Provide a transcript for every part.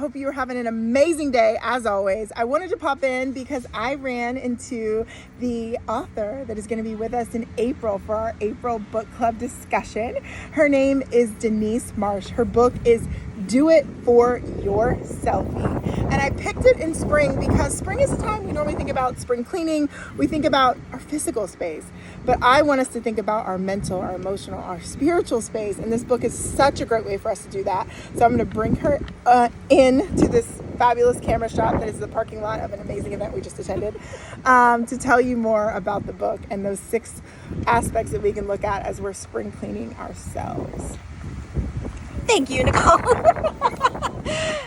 hope you're having an amazing day as always. I wanted to pop in because I ran into the author that is going to be with us in April for our April book club discussion. Her name is Denise Marsh. Her book is It For Your SELFIE. And I picked it in spring because spring is the time we normally think about spring cleaning. We think about our physical space. But I want us to think about our mental, our emotional, our spiritual space. And this book is such a great way for us to do that. So I'm going to bring her in to this fabulous camera shot that is the parking lot of an amazing event we just attended to tell you more about the book and those 6 aspects that we can look at as we're spring cleaning ourselves. Thank you, Nicole.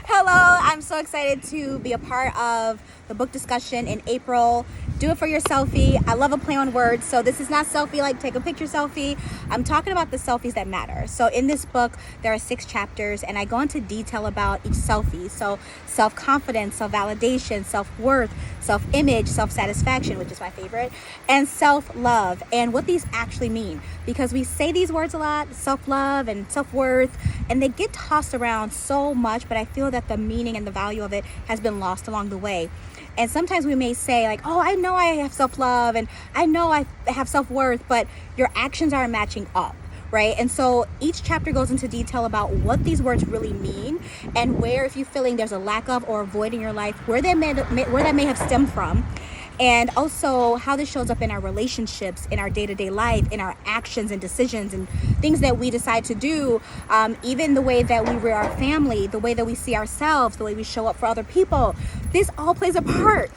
Hello, I'm so excited to be a part of the book discussion in April. Do it for your selfie. I love a play on words. So this is not selfie like take a picture selfie. I'm talking about the selfies that matter. So in this book, there are 6 chapters and I go into detail about each selfie. So self-confidence, self-validation, self-worth, self-image, self-satisfaction, which is my favorite, and self-love, and what these actually mean. Because we say these words a lot, self-love and self-worth, and they get tossed around so much, but I feel that the meaning and the value of it has been lost along the way. And sometimes we may say like, oh, I know I have self-love and I know I have self-worth, but your actions aren't matching up, right? And so each chapter goes into detail about what these words really mean and where, if you're feeling there's a lack of or a void in your life, where that may have stemmed from. And also how this shows up in our relationships, in our day-to-day life, in our actions and decisions and things that we decide to do, even the way that we rear our family, the way that we see ourselves, the way we show up for other people. This all plays a part.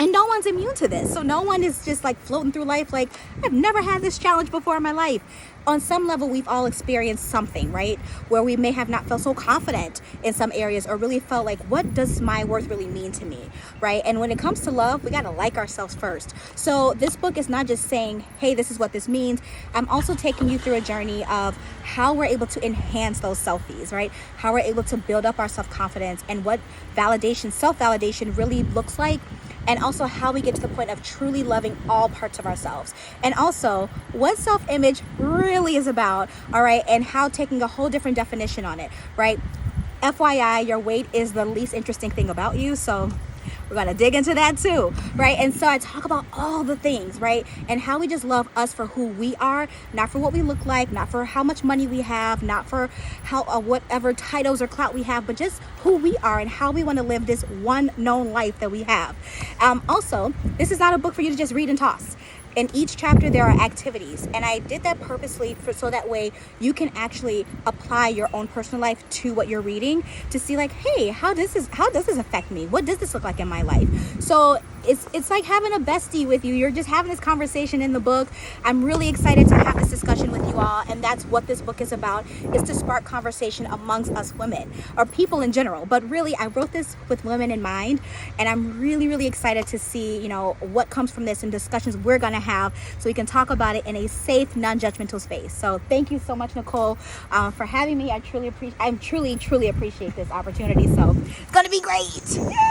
And no one's immune to this. So no one is just like floating through life like, I've never had this challenge before in my life. On some level, we've all experienced something, right? Where we may have not felt so confident in some areas or really felt like, what does my worth really mean to me, right? And when it comes to love, we got to like ourselves first. So this book is not just saying, hey, this is what this means. I'm also taking you through a journey of how we're able to enhance those selfies, right? How we're able to build up our self-confidence and what validation, self-validation really looks like. And also how we get to the point of truly loving all parts of ourselves. And also what self-image really is about, all right? And how taking a whole different definition on it, right? FYI, your weight is the least interesting thing about you. So we're going to dig into that too, right? And so I talk about all the things, right? And how we just love us for who we are, not for what we look like, not for how much money we have, not for how whatever titles or clout we have, but just who we are and how we want to live this one known life that we have. Also, this is not a book for you to just read and toss. In each chapter, there are activities, and I did that purposely so that way you can actually apply your own personal life to what you're reading to see like, hey, how does this affect me? What does this look like in my life? So it's like having a bestie with you. You're just having this conversation in the book. I'm really excited to have this discussion with you all, and that's what this book is about, is to spark conversation amongst us women or people in general. But really, I wrote this with women in mind, and I'm really, really excited to see, what comes from this and discussions we're going to have so we can talk about it in a safe, non-judgmental space. So thank you so much, Nicole, for having me. I truly appreciate this opportunity. So it's going to be great. Yay!